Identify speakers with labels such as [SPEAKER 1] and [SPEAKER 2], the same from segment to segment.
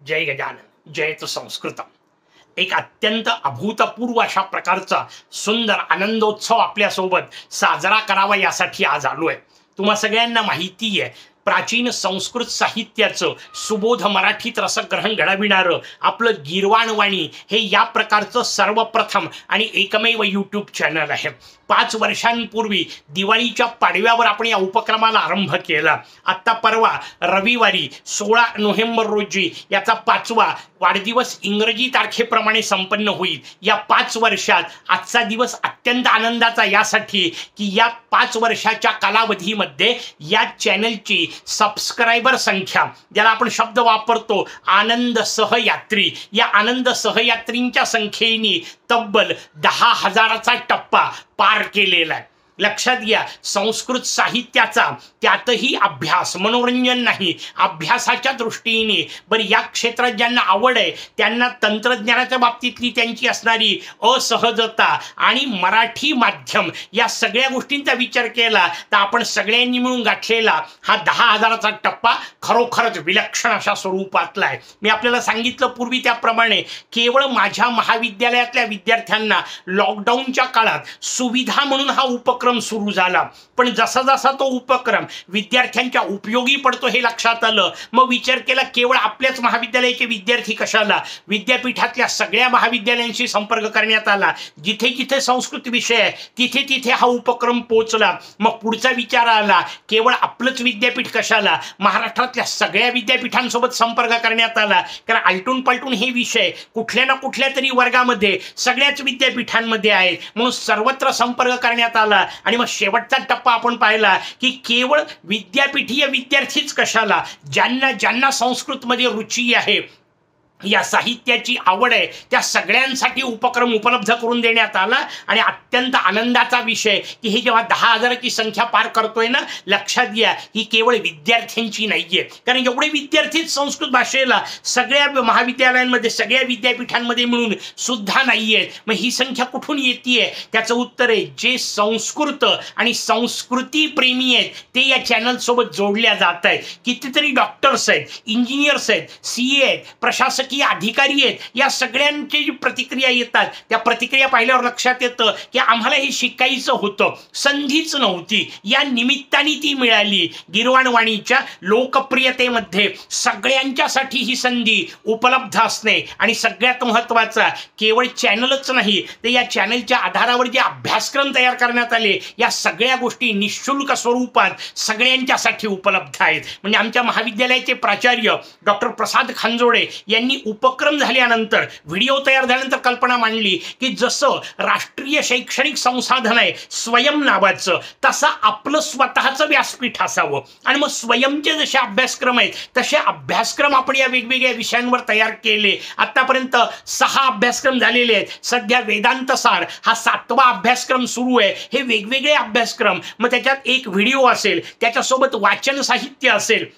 [SPEAKER 1] जय गजानन जयतु संस्कृतम. एक अत्यंत अभूतपूर्व अशा प्रकारचा सुंदर आनंदोत्सव आपल्यासोबत साजरा करावा यासाठी आज आलोय. तुम्हा सगळ्यांना माहिती आहे, प्राचीन संस्कृत साहित्याचं सुबोध मराठीत रसग्रहण घडविणारं आपलं गीर्वाणवाणी हे या प्रकारचं सर्वप्रथम आणि एकमेव यूट्यूब चॅनल आहे. 5 वर्षांपूर्वी दिवाळीच्या पाडव्यावर आपण या उपक्रमाला आरंभ केला. आत्ता परवा रविवारी 16 नोव्हेंबर रोजी याचा 5वा वाढदिवस इंग्रजी तारखेप्रमाणे संपन्न होईल. या 5 वर्षात आजचा दिवस अत्यंत आनंदाचा यासाठी की या 5 वर्षाच्या कालावधीमध्ये या चॅनलची सबस्क्रायबर संख्या, ज्याला आपण शब्द वापरतो आनंद सहयात्री, या आनंद सहयात्रींच्या संख्येने तब्बल 10,000चा टप्पा पार केलेला आहे. लक्षात घ्या, संस्कृत साहित्याचा त्यातही अभ्यास, मनोरंजन नाही, अभ्यासाच्या दृष्टीने बरं या क्षेत्रात ज्यांना आवड आहे त्यांना तंत्रज्ञानाच्या बाबतीतली त्यांची असणारी असहजता आणि मराठी माध्यम या सगळ्या गोष्टींचा विचार केला तर आपण सगळ्यांनी मिळून गाठलेला हा 10,000चा टप्पा खरोखरच विलक्षण अशा स्वरूपातला आहे. मी आपल्याला सांगितलं पूर्वी त्याप्रमाणे केवळ माझ्या महाविद्यालयातल्या विद्यार्थ्यांना लॉकडाऊनच्या काळात सुविधा म्हणून हा उपक्रम सुरू झाला, पण जसा जसा तो उपक्रम विद्यार्थ्यांच्या उपयोगी पडतो हे लक्षात आलं. मग विचार केला केवळ आपल्याच महाविद्यालयाचे विद्यार्थी कशाला, विद्यापीठातल्या सगळ्या महाविद्यालयांशी संपर्क करण्यात आला. जिथे जिथे संस्कृत विषय आहे तिथे तिथे हा उपक्रम पोहोचला. मग पुढचा विचार आला केवळ आपलंच विद्यापीठ कशाला, महाराष्ट्रातल्या सगळ्या विद्यापीठांसोबत संपर्क करण्यात आला. कारण आलटून पलटून हे विषय कुठल्या ना कुठल्या तरी वर्गामध्ये सगळ्याच विद्यापीठांमध्ये आहेत, म्हणून सर्वत्र संपर्क करण्यात आला. आणि मग शेवटचा टप्पा आपण पाहिला की केवळ विद्यापीठीय विद्यार्थीच कशाला, ज्यांना संस्कृतमध्ये रुची आहे, या साहित्याची आवड आहे, त्या सगळ्यांसाठी उपक्रम उपलब्ध करून देण्यात आला. आणि अत्यंत आनंदाचा विषय की हे जेव्हा 10,000ची संख्या पार करतोय ना, लक्षात घ्या ही केवळ विद्यार्थ्यांची नाहीये, कारण एवढे विद्यार्थीच संस्कृत भाषेला सगळ्या महाविद्यालयांमध्ये सगळ्या विद्यापीठांमध्ये मिळून सुद्धा नाहीये. मग ही संख्या कुठून येते? त्याचं उत्तर आहे जे संस्कृत आणि संस्कृती प्रेमी आहेत ते या चॅनल सोबत जोडल्या जात आहेत. कितीतरी डॉक्टर्स आहेत, इंजिनियर्स आहेत, CA आहेत, प्रशासक अधिकारी आहेत, या सगळ्यांची जी प्रतिक्रिया येतात त्या प्रतिक्रिया पाहिल्यावर लक्षात येतं की आम्हाला हे शिकायचं होतं, संधीच नव्हती, या निमित्ताने ती मिळाली. गीर्वाणवाणीच्या लोकप्रियतेमध्ये सगळ्यांच्यासाठी ही संधी उपलब्ध असणे आणि सगळ्यात महत्त्वाचा केवळ चॅनलच नाही तर या चॅनलच्या आधारावर जे अभ्यासक्रम तयार करण्यात आले या सगळ्या गोष्टी निःशुल्क स्वरूपात सगळ्यांच्यासाठी उपलब्ध आहेत. म्हणजे आमच्या महाविद्यालयाचे प्राचार्य डॉक्टर प्रसाद खांजोडे यांनी उपक्रम झाल्यानंतर, व्हिडिओ तयार झाल्यानंतर कल्पना मांडली की जसं राष्ट्रीय शैक्षणिक संसाधन आहे स्वयं नावाचं, तसं आपलं स्वतःचं व्यासपीठ असावं. आणि मग स्वयंचे जसे अभ्यासक्रम आहेत तसे अभ्यासक्रम आपण या वेगवेगळ्या विषयांवर तयार केले. आतापर्यंत 6 अभ्यासक्रम झालेले आहेत. सध्या वेदांत सार हा 7वा अभ्यासक्रम सुरू आहे. हे वेगवेगळे अभ्यासक्रम, मग त्याच्यात एक व्हिडिओ असेल, त्याच्यासोबत वाचन साहित्य असेल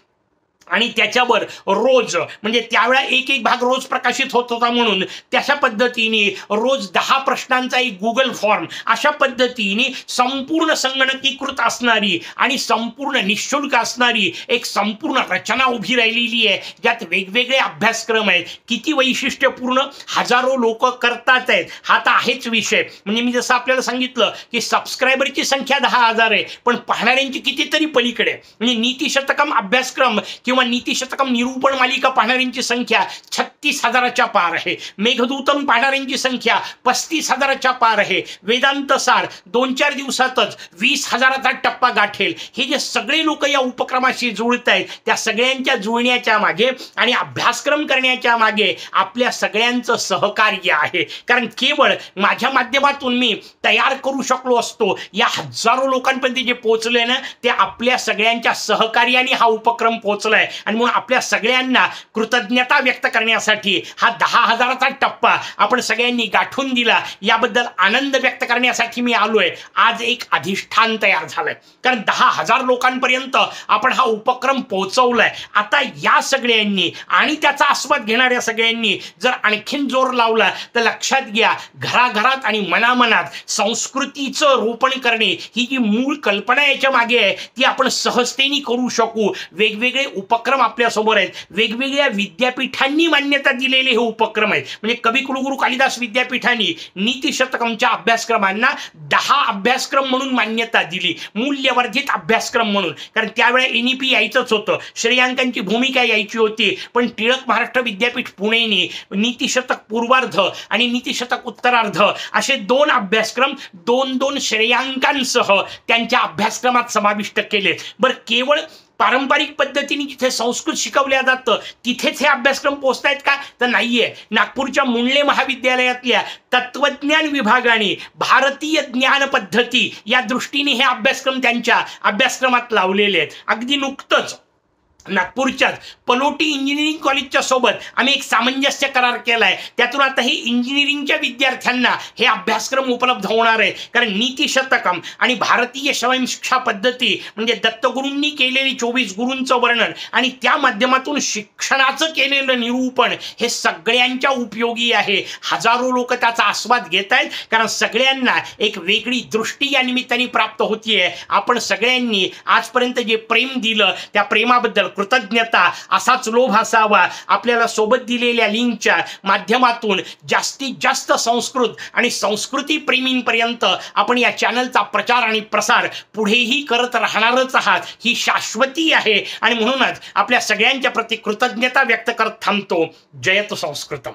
[SPEAKER 1] आणि त्याच्यावर रोज म्हणजे त्यावेळा एक भाग रोज प्रकाशित होत होता, म्हणून त्याच्या पद्धतीने रोज 10 प्रश्नांचा एक गुगल फॉर्म, अशा पद्धतीने संपूर्ण संगणकीकृत असणारी आणि संपूर्ण निःशुल्क असणारी एक संपूर्ण रचना उभी राहिलेली आहे, ज्यात वेगवेगळे अभ्यासक्रम आहेत. किती वैशिष्ट्यपूर्ण, हजारो लोक करतात आहेत, हा तर आहेच विषय. म्हणजे मी जसं आपल्याला सांगितलं की सबस्क्रायबरची संख्या 10,000 आहे, पण पाहणाऱ्यांची कितीतरी पलीकडे. म्हणजे नीतिशतकम अभ्यासक्रम किंवा नीतिशतकम निरूपण मालिका पाहणाऱ्यांची संख्या 36,000च्या पार आहे. मेघदूतम पाहणाऱ्यांची संख्या 35,000च्या पार आहे. वेदांत सार 2-4 दिवसातच 20,000चा टप्पा गाठेल. हे जे सगळे लोक या उपक्रमाशी जुळत आहेत त्या सगळ्यांच्या जुळण्याच्या मागे आणि अभ्यासक्रम करण्याच्या मागे आपल्या सगळ्यांचं सहकार्य आहे. कारण केवळ माझ्या माध्यमातून मी तयार करू शकलो असतो, या हजारो लोकांपर्यंत जे पोहोचले ना ते आपल्या सगळ्यांच्या सहकार्याने हा उपक्रम पोहोचलाय. आणि म्हणून आपल्या सगळ्यांना कृतज्ञता व्यक्त करण्यासाठी करण्यासाठी हा 10,000चा टप्पा आपण सगळ्यांनी गाठून दिला, याबद्दल आनंद व्यक्त करण्यासाठी मी आलोय. आज एक अधिष्ठान तयार झालंय, कारण 10,000 लोकांपर्यंत आपण हा उपक्रम पोहोचवलाय. आता या सगळ्यांनी आणि त्याचा आस्वाद घेणाऱ्या सगळ्यांनी जर आणखीन जोर लावला तर लक्षात घ्या, घराघरात आणि मनामनात संस्कृतीचं रोपण करणे ही जी मूळ कल्पना याच्या मागे आहे ती आपण सहजतेने करू शकू. वेगवेगळे उपक्रम आपल्या समोर आहेत, वेगवेगळ्या विद्यापीठांनी मान्यता दिलेले हे उपक्रम आहेत. म्हणजे कवी कुलगुरू कालिदास विद्यापीठांनी नीतिशतकमच्या अभ्यासक्रमांना 10 अभ्यासक्रम म्हणून मान्यता दिली, मूल्यवर्धित अभ्यासक्रम म्हणून. कारण त्यावेळेला NEP यायचंच होतं, श्रेयांकांची भूमिका यायची होती. पण टिळक महाराष्ट्र विद्यापीठ पुणेने नीतिशतक पूर्वार्ध आणि नीतिशतक उत्तरार्ध असे 2 अभ्यासक्रम 2-2 श्रेयांकांसह त्यांच्या अभ्यासक्रमात समाविष्ट केले. बरं, केवळ पारंपरिक पद्धतीने जिथे संस्कृत शिकवल्या जातं तिथेच हे अभ्यासक्रम पोहोचतायत का? तर नाहीये. नागपूरच्या मुंडले महाविद्यालयातल्या तत्वज्ञान विभागाने भारतीय ज्ञान पद्धती या दृष्टीने हे अभ्यासक्रम त्यांच्या अभ्यासक्रमात लावलेले आहेत. अगदी नुकतंच नागपूरच्याच पनोटी इंजिनिअरिंग कॉलेजच्या सोबत आम्ही एक सामंजस्य करार केलाय. त्यातून आता हे इंजिनिअरिंगच्या विद्यार्थ्यांना हे अभ्यासक्रम उपलब्ध होणार आहे. कारण नीतिशतकम आणि भारतीय स्वयंशिक्षा पद्धती म्हणजे दत्तगुरूंनी केलेली 24 गुरूंचं वर्णन आणि त्या माध्यमातून शिक्षणाचं केलेलं निरूपण हे सगळ्यांच्या उपयोगी आहे. हजारो लोक त्याचा आस्वाद घेत आहेत, कारण सगळ्यांना एक वेगळी दृष्टी या निमित्ताने प्राप्त होतीये. आपण सगळ्यांनी आजपर्यंत जे प्रेम दिलं त्या प्रेमाबद्दल कृतज्ञता. असाच लोभ असावा. आपल्याला सोबत दिलेल्या लिंकच्या माध्यमातून जास्तीत जास्त संस्कृत आणि संस्कृती प्रेमींपर्यंत आपण या चॅनलचा प्रचार आणि प्रसार पुढेही करत राहणारच आहात. ही शाश्वती आहे आणि म्हणूनच आपल्या सगळ्यांच्या प्रति कृतज्ञता व्यक्त करत थांबतो. जयतु संस्कृतम.